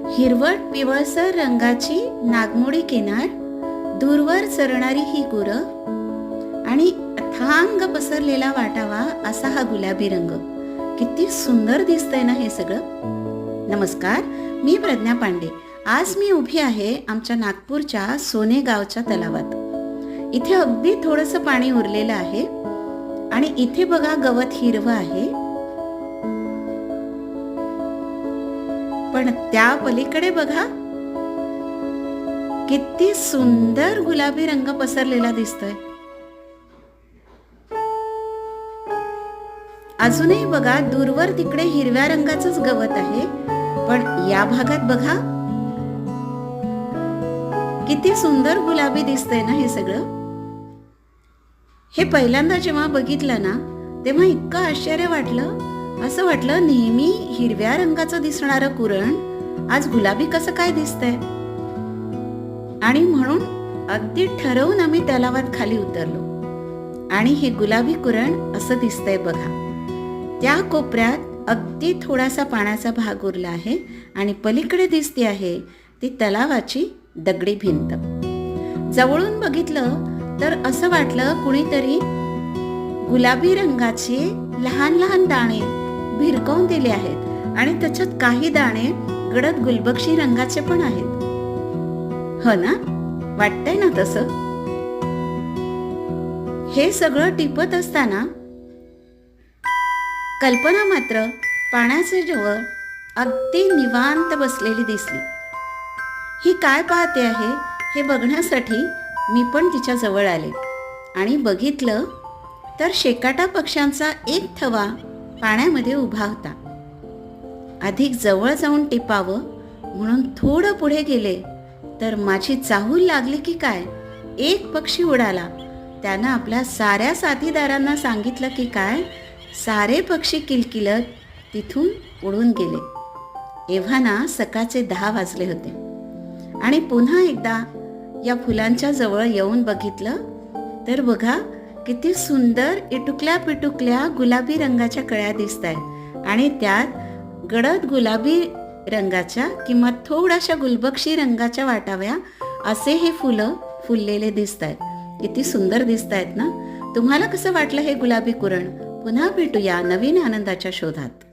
हिरवट पिवळसर रंगाची नागमोडी किनार, दूरवर चरणारी ही गुरं आणि अथांग पसरलेला वाटावा असा हा गुलाबी रंग. किती सुंदर दिसतंय ना हे सगळं. नमस्कार, मी प्रज्ञा पांडे. आज मी उभी आहे आमच्या नागपूरच्या सोने गावच्या तलावात. इथे अगदी थोडंसं पाणी उरलेलं आहे आणि इथे बघा गवत हिरवं आहे, पण त्या पलीकडे बघा किती सुंदर गुलाबी रंग पसरलेला दिसतोय. अजूनही बघा दूरवर तिकडे हिरव्या रंगाचंच गवत आहे, पण या भागात बघा किती सुंदर गुलाबी दिसतंय ना हे सगळं. हे पहिल्यांदा जेव्हा बघितलं ना तेव्हा इतकं आश्चर्य वाटलं. असं वाटलं नेहमी हिरव्या रंगाचं दिसणारं कुरण आज गुलाबी कसं काय दिसतंय. आणि म्हणून अगदी ठरवून आम्ही तलावात खाली उतरलो आणि हे गुलाबी कुरण असं दिसतंय बघा. त्या कोपऱ्यात अगदी थोडासा पाण्याचा भाग उरला आहे आणि पलीकडे दिसते आहे ती तलावाची दगडी भिंत. जवळून बघितलं तर असं वाटलं कुणीतरी गुलाबी रंगाचे लहान लहान दाणे भिरकवून दिले आहेत आणि त्याच्यात काही दाणे गडद गुलबक्षी रंगाचे पण आहेत. हो ना, वाटतंय ना तसं. हे सगळं टिपत असताना कल्पना मात्र पाण्याच्या जवळ अगदी निवांत बसलेली दिसली. ही काय पाहते आहे हे बघण्यासाठी मी पण तिच्या जवळ आले आणि बघितलं तर शेकाटा पक्ष्यांचा एक थवा पाण्यामध्ये उभा होता. अधिक जवळ जाऊन टिपावं म्हणून थोडं पुढे गेले तर माझी चाहूल लागली की काय, एक पक्षी उडाला. त्यानं आपल्या साऱ्या साथीदारांना सांगितलं की काय, सारे पक्षी किलकिलत तिथून उडून गेले. एव्हा ना सकाळचे 10 वाजले होते आणि पुन्हा एकदा या फुलांच्या जवळ येऊन बघितलं तर बघा किती सुंदर इटुकल्या पिटुकल्या गुलाबी रंगाच्या कळ्या दिसत आहेत आणि त्यात गडद गुलाबी रंगाच्या किंवा थोड्याशा गुलबक्षी रंगाच्या वाटाव्या असे हे फुलं फुललेले दिसत आहेत. किती सुंदर दिसत आहेत ना. तुम्हाला कसं वाटलं हे गुलाबी कुरण? पुन्हा भेटूया नवीन आनंदाच्या शोधात.